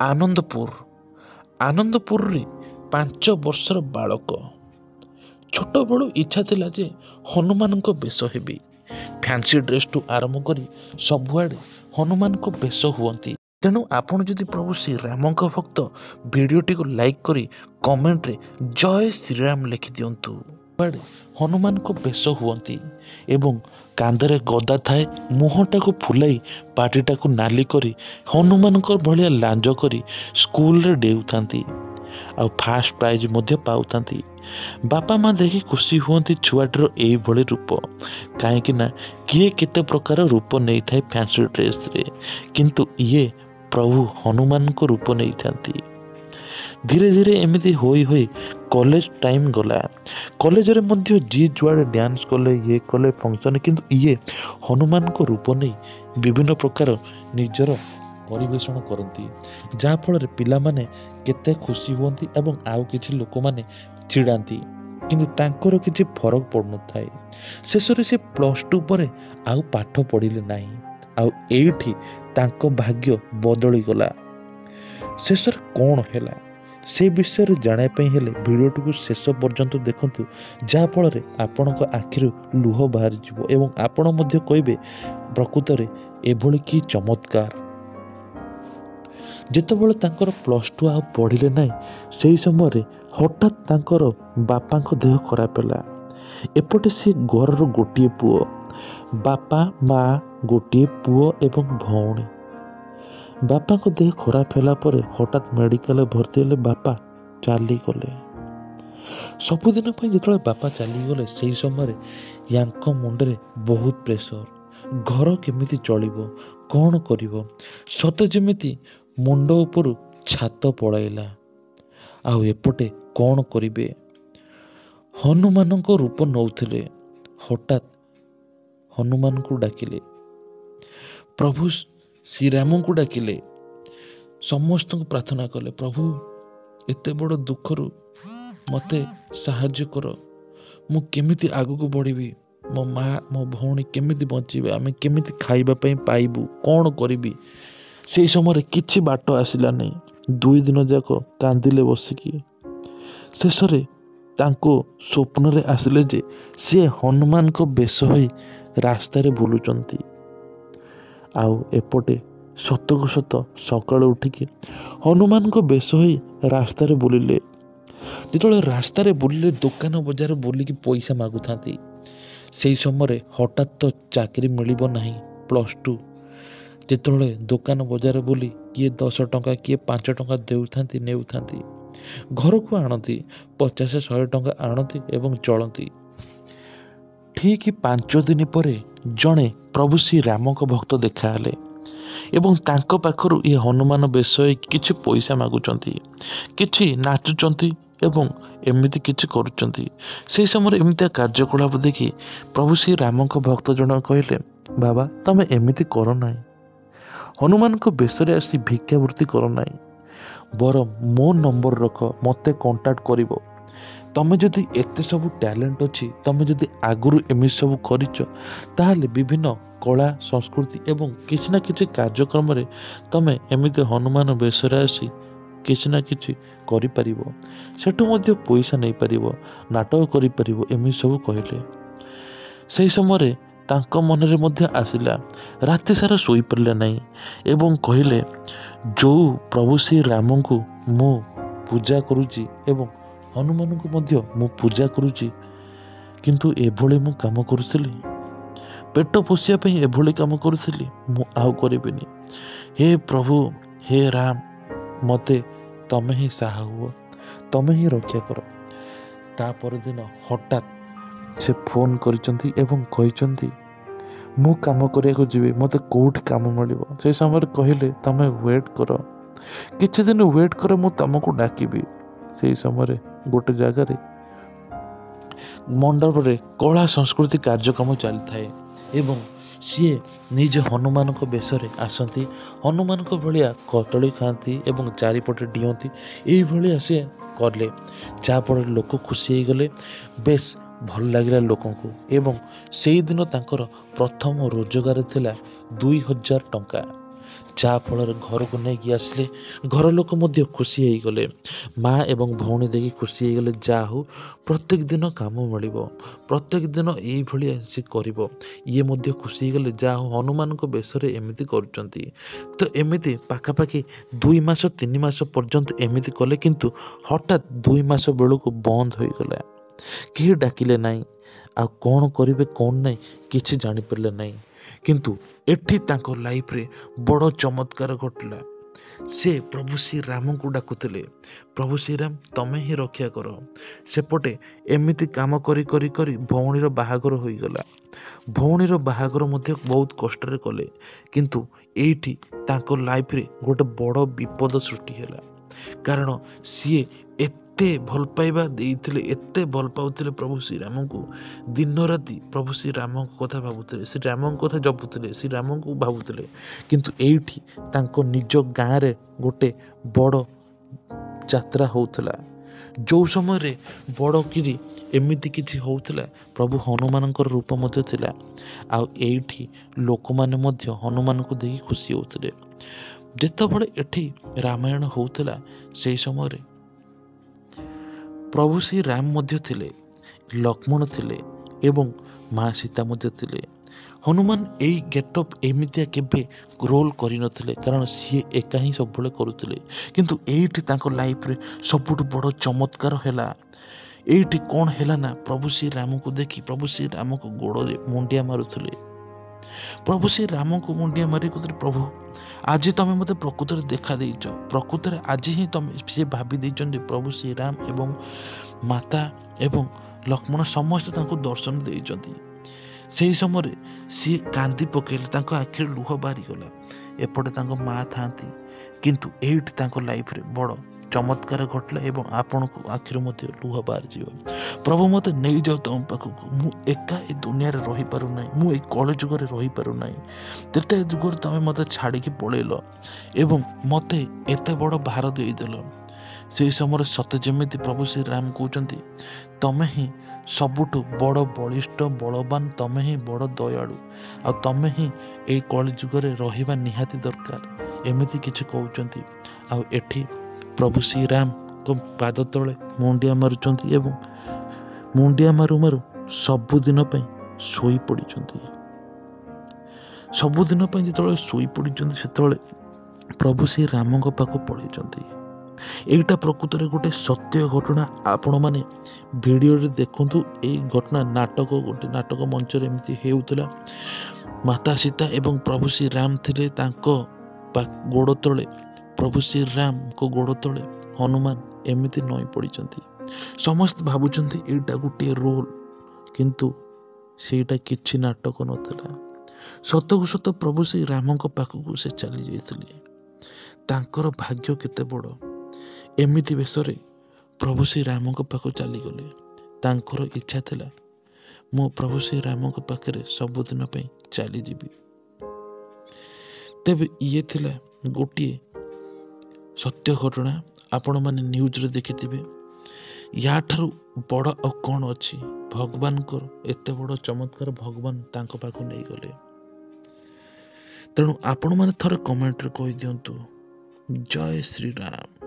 ଆନନ୍ଦପୁର। ଆନନ୍ଦପୁରରେ 5 ବର୍ଷର ବାଳକ। ଛୋଟବେଳୁ ଇଚ୍ଛା ଥିଲା ଯେ ହନୁମାନଙ୍କ ବେଶ ହେବି। ଫ୍ୟାନ୍ସି ଡ୍ରେସ୍ଠୁ ଆରମ୍ଭ କରି ସବୁଆଡ଼େ ହନୁମାନଙ୍କ ବେଶ ହୁଅନ୍ତି। ତେଣୁ ଆପଣ ଯଦି ପ୍ରଭୁ ଶ୍ରୀରାମଙ୍କ ଭକ୍ତ ଭିଡ଼ିଓଟିକୁ ଲାଇକ୍ କରି କମେଣ୍ଟରେ ଜୟ ଶ୍ରୀରାମ ଲେଖିଦିଅନ୍ତୁ। ସବୁଆଡ଼େ ହନୁମାନଙ୍କ ବେଶ ହୁଅନ୍ତି ଏବଂ କାନ୍ଧରେ ଗଦା ଥାଏ, ମୁହଁଟାକୁ ଫୁଲାଇ ପାଟିଟାକୁ ନାଲି କରି ହନୁମାନଙ୍କ ଭଳିଆ ଲାଞ୍ଜ କରି ସ୍କୁଲରେ ଡେଉଁଥାନ୍ତି ଆଉ ଫାଷ୍ଟ ପ୍ରାଇଜ୍ ମଧ୍ୟ ପାଉଥାନ୍ତି। ବାପା ମା ଦେଖି ଖୁସି ହୁଅନ୍ତି ଛୁଆଟିର ଏଇଭଳି ରୂପ। କାହିଁକି ନା କିଏ କେତେ ପ୍ରକାର ରୂପ ନେଇଥାଏ ଫ୍ୟାନ୍ସି ଡ୍ରେସ୍ରେ, କିନ୍ତୁ ଇଏ ପ୍ରଭୁ ହନୁମାନଙ୍କ ରୂପ ନେଇଥାନ୍ତି। ଧୀରେ ଧୀରେ ଏମିତି ହୋଇ ହୋଇ କଲେଜ ଟାଇମ୍ ଗଲା। କଲେଜରେ ମଧ୍ୟ ଯିଏ ଯୁଆଡ଼େ ଡ୍ୟାନ୍ସ କଲେ, ଇଏ କଲେ ଫଙ୍କସନ୍, କିନ୍ତୁ ଇଏ ହନୁମାନଙ୍କ ରୂପ ନେଇ ବିଭିନ୍ନ ପ୍ରକାର ନିଜର ପରିବେଷଣ କରନ୍ତି, ଯାହାଫଳରେ ପିଲାମାନେ କେତେ ଖୁସି ହୁଅନ୍ତି ଏବଂ ଆଉ କିଛି ଲୋକମାନେ ଚିଡ଼ାନ୍ତି, କିନ୍ତୁ ତାଙ୍କର କିଛି ଫରକ ପଡ଼ୁନଥାଏ। ଶେଷରେ ସେ +2 ପରେ ଆଉ ପାଠ ପଢ଼ିଲେ ନାହିଁ, ଆଉ ଏଇଠି ତାଙ୍କ ଭାଗ୍ୟ ବଦଳିଗଲା। ଶେଷରେ କ'ଣ ହେଲା ସେ ବିଷୟରେ ଜାଣିବା ପାଇଁ ହେଲେ ଭିଡ଼ିଓଟିକୁ ଶେଷ ପର୍ଯ୍ୟନ୍ତ ଦେଖନ୍ତୁ, ଯାହାଫଳରେ ଆପଣଙ୍କ ଆଖିରୁ ଲୁହ ବାହାରିଯିବ ଏବଂ ଆପଣ ମଧ୍ୟ କହିବେ ପ୍ରକୃତରେ ଏଭଳି କି ଚମତ୍କାର। ଯେତେବେଳେ ତାଙ୍କର +2 ଆଉ ପଢ଼ିଲେ ନାହିଁ, ସେହି ସମୟରେ ହଠାତ୍ ତାଙ୍କର ବାପାଙ୍କ ଦେହ ଖରାପ ହେଲା। ଏପଟେ ସେ ଘରର ଗୋଟିଏ ପୁଅ, ବାପା ମା, ଗୋଟିଏ ପୁଅ ଏବଂ ଭଉଣୀ। ବାପାଙ୍କ ଦେହ ଖରାପ ହେଲା ପରେ ହଠାତ୍ ମେଡ଼ିକାଲରେ ଭର୍ତ୍ତି ହେଲେ। ବାପା ଚାଲିଗଲେ। ସବୁଦିନ ପାଇଁ ଯେତେବେଳେ ବାପା ଚାଲିଗଲେ, ସେହି ସମୟରେ ୟାଙ୍କ ମୁଣ୍ଡରେ ବହୁତ ପ୍ରେସର। ଘର କେମିତି ଚଳିବ, କ'ଣ କରିବ, ସତେ ଯେମିତି ମୁଣ୍ଡ ଉପରୁ ଛାତ ପଳାଇଲା। ଆଉ ଏପଟେ କ'ଣ କରିବେ? ହନୁମାନଙ୍କ ରୂପ ନେଉଥିଲେ। ହଠାତ୍ ହନୁମାନଙ୍କୁ ଡାକିଲେ, ପ୍ରଭୁ ଶ୍ରୀରାମଙ୍କୁ ଡାକିଲେ, ସମସ୍ତଙ୍କୁ ପ୍ରାର୍ଥନା କଲେ, ପ୍ରଭୁ ଏତେ ବଡ଼ ଦୁଃଖରୁ ମୋତେ ସାହାଯ୍ୟ କର। ମୁଁ କେମିତି ଆଗକୁ ବଢ଼ିବି? ମୋ ମା, ମୋ ଭଉଣୀ କେମିତି ବଞ୍ଚିବେ? ଆମେ କେମିତି ଖାଇବା ପାଇଁ ପାଇବୁ? କ'ଣ କରିବି? ସେହି ସମୟରେ କିଛି ବାଟ ଆସିଲା ନାହିଁ। 2 ଦିନ ଯାକ କାନ୍ଦିଲେ ବସିକି। ଶେଷରେ ତାଙ୍କୁ ସ୍ୱପ୍ନରେ ଆସିଲେ ଯେ ସିଏ ହନୁମାନଙ୍କ ବେଶ ହୋଇ ରାସ୍ତାରେ ବୁଲୁଛନ୍ତି। ଆଉ ଏପଟେ ସତକୁ ସତ ସକାଳୁ ଉଠିକି ହନୁମାନଙ୍କ ବେଶ ହୋଇ ରାସ୍ତାରେ ବୁଲିଲେ। ଯେତେବେଳେ ରାସ୍ତାରେ ବୁଲିଲେ, ଦୋକାନ ବଜାର ବୁଲିକି ପଇସା ମାଗୁଥାନ୍ତି। ସେହି ସମୟରେ ହଠାତ୍ ତ ଚାକିରି ମିଳିବ ନାହିଁ। +2 ଯେତେବେଳେ ଦୋକାନ ବଜାର ବୁଲି କିଏ 10 ଟଙ୍କା, କିଏ 5 ଟଙ୍କା ଦେଉଥାନ୍ତି, ନେଉଥାନ୍ତି, ଘରକୁ ଆଣନ୍ତି, 50-100 ଟଙ୍କା ଆଣନ୍ତି ଏବଂ ଚଳନ୍ତି। ଠିକ୍ 5 ଦିନ ପରେ ଜଣେ ପ୍ରଭୁ ଶ୍ରୀରାମଙ୍କ ଭକ୍ତ ଦେଖାହେଲେ ଏବଂ ତାଙ୍କ ପାଖରୁ ଏ ହନୁମାନ ବେଶ ହୋଇକି କିଛି ପଇସା ମାଗୁଛନ୍ତି, କିଛି ନାଚୁଛନ୍ତି ଏବଂ ଏମିତି କିଛି କରୁଛନ୍ତି। ସେହି ସମୟରେ ଏମିତିଆ କାର୍ଯ୍ୟକଳାପ ଦେଖି ପ୍ରଭୁ ଶ୍ରୀରାମଙ୍କ ଭକ୍ତ ଜଣକ କହିଲେ, ବାବା ତମେ ଏମିତି କର ନାହିଁ, ହନୁମାନଙ୍କ ବେଶରେ ଆସି ଭିକ୍ଷାବୃତ୍ତି କର ନାହିଁ, ବରଂ ମୋ ନମ୍ବର ରଖ, ମୋତେ କଣ୍ଟାକ୍ଟ କରିବ। ତମେ ଯଦି ଏତେ ସବୁ ଟ୍ୟାଲେଣ୍ଟ ଅଛି, ତମେ ଯଦି ଆଗରୁ ଏମିତି ସବୁ କରିଛ, ତାହେଲେ ବିଭିନ୍ନ କଳା ସଂସ୍କୃତି ଏବଂ କିଛି ନା କିଛି କାର୍ଯ୍ୟକ୍ରମରେ ତମେ ଏମିତି ହନୁମାନ ବେଶରେ ଆସି କିଛି ନା କିଛି କରିପାରିବ, ସେଠୁ ମଧ୍ୟ ପଇସା ନେଇପାରିବ, ନାଟକ କରିପାରିବ, ଏମିତି ସବୁ କହିଲେ। ସେହି ସମୟରେ ତାଙ୍କ ମନରେ ମଧ୍ୟ ଆସିଲା। ରାତି ସାରା ଶୋଇପାରିଲେ ନାହିଁ ଏବଂ କହିଲେ, ଯେଉଁ ପ୍ରଭୁ ଶ୍ରୀରାମଙ୍କୁ ମୁଁ ପୂଜା କରୁଛି ଏବଂ ହନୁମାନଙ୍କୁ ମଧ୍ୟ ମୁଁ ପୂଜା କରୁଛି, କିନ୍ତୁ ଏଭଳି ମୁଁ କାମ କରୁଥିଲି, ପେଟ ପୋଷିବା ପାଇଁ ଏଭଳି କାମ କରୁଥିଲି, ମୁଁ ଆଉ କରିବିନି। ହେ ପ୍ରଭୁ, ହେ ରାମ, ମୋତେ ତମେ ହିଁ ସାହା ହୁଅ, ତମେ ହିଁ ରକ୍ଷା କର। ତା ପରଦିନ ହଠାତ୍ ସେ ଫୋନ୍ କରିଛନ୍ତି ଏବଂ କହିଛନ୍ତି, ମୁଁ କାମ କରିବାକୁ ଯିବି, ମୋତେ କେଉଁଠି କାମ ମିଳିବ? ସେହି ସମୟରେ କହିଲେ, ତମେ ୱେଟ୍ କର, କିଛି ଦିନ ୱେଟ୍ କର, ମୁଁ ତମକୁ ଡାକିବି। ସେହି ସମୟରେ ଗୋଟେ ଜାଗାରେ ମଣ୍ଡପରେ କଳା ସଂସ୍କୃତି କାର୍ଯ୍ୟକ୍ରମ ଚାଲିଥାଏ ଏବଂ ସିଏ ନିଜ ହନୁମାନଙ୍କ ବେଶରେ ଆସନ୍ତି, ହନୁମାନଙ୍କ ଭଳିଆ କଦଳୀ ଖାଆନ୍ତି ଏବଂ ଚାରିପଟେ ଡିଅନ୍ତି। ଏଇଭଳିଆ ସିଏ କଲେ, ଯାହାଫଳରେ ଲୋକ ଖୁସି ହେଇଗଲେ, ବେଶ ଭଲ ଲାଗିଲା ଲୋକଙ୍କୁ ଏବଂ ସେଇଦିନ ତାଙ୍କର ପ୍ରଥମ ରୋଜଗାର ଥିଲା 2000 ଟଙ୍କା, ଯାହାଫଳରେ ଘରକୁ ନେଇକି ଆସିଲେ। ଘର ଲୋକ ମଧ୍ୟ ଖୁସି ହେଇଗଲେ, ମା ଏବଂ ଭଉଣୀ ଦେଖି ଖୁସି ହେଇଗଲେ। ଯାହା ହଉ ପ୍ରତ୍ୟେକ ଦିନ କାମ ମିଳିବ, ପ୍ରତ୍ୟେକ ଦିନ ଏଇଭଳିଆ ସେ କରିବ। ଇଏ ମଧ୍ୟ ଖୁସି ହେଇଗଲେ, ଯାହା ହଉ ହନୁମାନଙ୍କ ବେଶରେ ଏମିତି କରୁଛନ୍ତି। ତ ଏମିତି ପାଖାପାଖି 2 ମାସ 3 ମାସ ପର୍ଯ୍ୟନ୍ତ ଏମିତି କଲେ, କିନ୍ତୁ ହଠାତ୍ 2 ମାସ ବେଳକୁ ବନ୍ଦ ହୋଇଗଲା। କେହି ଡାକିଲେ ନାହିଁ, ଆଉ କ'ଣ କରିବେ କ'ଣ ନାହିଁ କିଛି ଜାଣିପାରିଲେ ନାହିଁ। କିନ୍ତୁ ଏଠି ତାଙ୍କ ଲାଇଫରେ ବଡ଼ ଚମତ୍କାର ଘଟିଲା। ସେ ପ୍ରଭୁ ଶ୍ରୀରାମଙ୍କୁ ଡାକୁଥିଲେ, ପ୍ରଭୁ ଶ୍ରୀରାମ ତମେ ହିଁ ରକ୍ଷା କର। ସେପଟେ ଏମିତି କାମ କରି କରି କରି ଭଉଣୀର ବାହାଘର ହୋଇଗଲା। ଭଉଣୀର ବାହାଘର ମଧ୍ୟ ବହୁତ କଷ୍ଟରେ କଲେ, କିନ୍ତୁ ଏଇଠି ତାଙ୍କ ଲାଇଫରେ ଗୋଟେ ବଡ଼ ବିପଦ ସୃଷ୍ଟି ହେଲା। କାରଣ ସିଏ ଏତେ ଭଲ ପାଇବା ଦେଇଥିଲେ, ଏତେ ଭଲ ପାଉଥିଲେ ପ୍ରଭୁ ଶ୍ରୀରାମଙ୍କୁ। ଦିନ ରାତି ପ୍ରଭୁ ଶ୍ରୀରାମଙ୍କ କଥା ଭାବୁଥିଲେ, ଶ୍ରୀରାମଙ୍କ କଥା ଜପୁଥିଲେ, ଶ୍ରୀରାମଙ୍କୁ ଭାବୁଥିଲେ। କିନ୍ତୁ ଏଇଠି ତାଙ୍କ ନିଜ ଗାଁରେ ଗୋଟେ ବଡ଼ ଯାତ୍ରା ହେଉଥିଲା। ଯେଉଁ ସମୟରେ ବଡ଼କିରି ଏମିତି କିଛି ହେଉଥିଲା, ପ୍ରଭୁ ହନୁମାନଙ୍କର ରୂପ ମଧ୍ୟ ଥିଲା। ଆଉ ଏଇଠି ଲୋକମାନେ ମଧ୍ୟ ହନୁମାନଙ୍କୁ ଦେଖି ଖୁସି ହେଉଥିଲେ। ଯେତେବେଳେ ଏଠି ରାମାୟଣ ହେଉଥିଲା, ସେହି ସମୟରେ ପ୍ରଭୁ ଶ୍ରୀରାମ ମଧ୍ୟ ଥିଲେ, ଲକ୍ଷ୍ମଣ ଥିଲେ ଏବଂ ମା ସୀତା ମଧ୍ୟ ଥିଲେ। ହନୁମାନ ଏଇ ଗେଟଅପ୍ ଏମିତିଆ କେବେ ରୋଲ୍ କରିନଥିଲେ, କାରଣ ସିଏ ଏକା ହିଁ ସବୁବେଳେ କରୁଥିଲେ। କିନ୍ତୁ ଏଇଠି ତାଙ୍କ ଲାଇଫରେ ସବୁଠୁ ବଡ଼ ଚମତ୍କାର ହେଲା। ଏଇଠି କ'ଣ ହେଲା ନା, ପ୍ରଭୁ ଶ୍ରୀରାମଙ୍କୁ ଦେଖି ପ୍ରଭୁ ଶ୍ରୀରାମଙ୍କ ଗୋଡ଼ରେ ମୁଣ୍ଡିଆ ମାରୁଥିଲେ। ପ୍ରଭୁ ଶ୍ରୀରାମଙ୍କୁ ମୁଣ୍ଡିଆ ମାରି କହୁଥିଲେ, ପ୍ରଭୁ ଆଜି ତମେ ମୋତେ ପ୍ରକୃତରେ ଦେଖା ଦେଇଛ। ପ୍ରକୃତରେ ଆଜି ହିଁ ତମେ ସିଏ ଭାବି ଦେଇଛନ୍ତି ଯେ ପ୍ରଭୁ ଶ୍ରୀରାମ ଏବଂ ମାତା ଏବଂ ଲକ୍ଷ୍ମଣ ସମସ୍ତେ ତାଙ୍କୁ ଦର୍ଶନ ଦେଇଛନ୍ତି। ସେହି ସମୟରେ ସିଏ କାନ୍ଦି ପକାଇଲେ, ତାଙ୍କ ଆଖିରେ ଲୁହ ବାହାରିଗଲା। ଏପଟେ ତାଙ୍କ ମା ଥାଆନ୍ତି, କିନ୍ତୁ ଏଇଠି ତାଙ୍କ ଲାଇଫରେ ବଡ଼ ଚମତ୍କାର ଘଟିଲା ଏବଂ ଆପଣଙ୍କ ଆଖିରୁ ମଧ୍ୟ ଲୁହ ବାହାରିଯିବ। ପ୍ରଭୁ ମୋତେ ନେଇଯାଅ ତମ ପାଖକୁ, ମୁଁ ଏକା ଏ ଦୁନିଆରେ ରହିପାରୁନାହିଁ, ମୁଁ ଏଇ କଳିଯୁଗରେ ରହିପାରୁନାହିଁ। ତ୍ରେତୟା ଯୁଗରେ ତମେ ମୋତେ ଛାଡ଼ିକି ପଳେଇଲ ଏବଂ ମୋତେ ଏତେ ବଡ଼ ଭାର ଦେଇଦେଲ। ସେହି ସମୟରେ ସତେ ଯେମିତି ପ୍ରଭୁ ଶ୍ରୀରାମ କହୁଛନ୍ତି, ତମେ ହିଁ ସବୁଠୁ ବଡ଼ ବଳିଷ୍ଠ ବଳବାନ, ତମେ ହିଁ ବଡ଼ ଦୟାଳୁ, ଆଉ ତମେ ହିଁ ଏଇ କଳିଯୁଗରେ ରହିବା ନିହାତି ଦରକାର, ଏମିତି କିଛି କହୁଛନ୍ତି। ଆଉ ଏଠି ପ୍ରଭୁ ଶ୍ରୀରାମଙ୍କ ପାଦ ତଳେ ମୁଣ୍ଡିଆ ମାରୁଛନ୍ତି ଏବଂ ମୁଣ୍ଡିଆ ମାରୁ ମାରୁ ସବୁଦିନ ପାଇଁ ଶୋଇପଡ଼ିଛନ୍ତି। ସବୁଦିନ ପାଇଁ ଯେତେବେଳେ ଶୋଇପଡ଼ିଛନ୍ତି, ସେତେବେଳେ ପ୍ରଭୁ ଶ୍ରୀରାମଙ୍କ ପାଖକୁ ପଳାଇଛନ୍ତି। ଏଇଟା ପ୍ରକୃତରେ ଗୋଟେ ସତ୍ୟ ଘଟଣା। ଆପଣମାନେ ଭିଡ଼ିଓରେ ଦେଖନ୍ତୁ, ଏଇ ଘଟଣା ଗୋଟେ ନାଟକ ମଞ୍ଚରେ ଏମିତି ହେଉଥିଲା। ମାତା ସୀତା ଏବଂ ପ୍ରଭୁ ଶ୍ରୀରାମ ଥିଲେ ତାଙ୍କ ଗୋଡ଼ ତଳେ, ପ୍ରଭୁ ଶ୍ରୀରାମଙ୍କ ଗୋଡ଼ ତଳେ ହନୁମାନ ଏମିତି ନଇଁ ପଡ଼ିଛନ୍ତି। ସମସ୍ତେ ଭାବୁଛନ୍ତି ଏଇଟା ଗୋଟିଏ ରୋଲ୍, କିନ୍ତୁ ସେଇଟା କିଛି ନାଟକ ନଥିଲା। ସତକୁ ସତ ପ୍ରଭୁ ଶ୍ରୀରାମଙ୍କ ପାଖକୁ ସେ ଚାଲି ଯାଇଥିଲେ। ତାଙ୍କର ଭାଗ୍ୟ କେତେ ବଡ଼, ଏମିତି ବେଶରେ ପ୍ରଭୁ ଶ୍ରୀରାମଙ୍କ ପାଖକୁ ଚାଲିଗଲେ। ତାଙ୍କର ଇଚ୍ଛା ଥିଲା, ମୁଁ ପ୍ରଭୁ ଶ୍ରୀରାମଙ୍କ ପାଖରେ ସବୁଦିନ ପାଇଁ ଚାଲିଯିବି। ତେବେ ଇଏ ଥିଲା ଗୋଟିଏ ସତ୍ୟ ଘଟଣା, ଆପଣମାନେ ନ୍ୟୁଜ୍ରେ ଦେଖିଥିବେ। ୟାଠାରୁ ବଡ଼ ଆଉ କ'ଣ ଅଛି? ଭଗବାନଙ୍କର ଏତେ ବଡ଼ ଚମତ୍କାର ଭଗବାନ ତାଙ୍କ ପାଖକୁ ନେଇଗଲେ। ତେଣୁ ଆପଣମାନେ ଥରେ କମେଣ୍ଟରେ କହିଦିଅନ୍ତୁ, ଜୟ ଶ୍ରୀରାମ।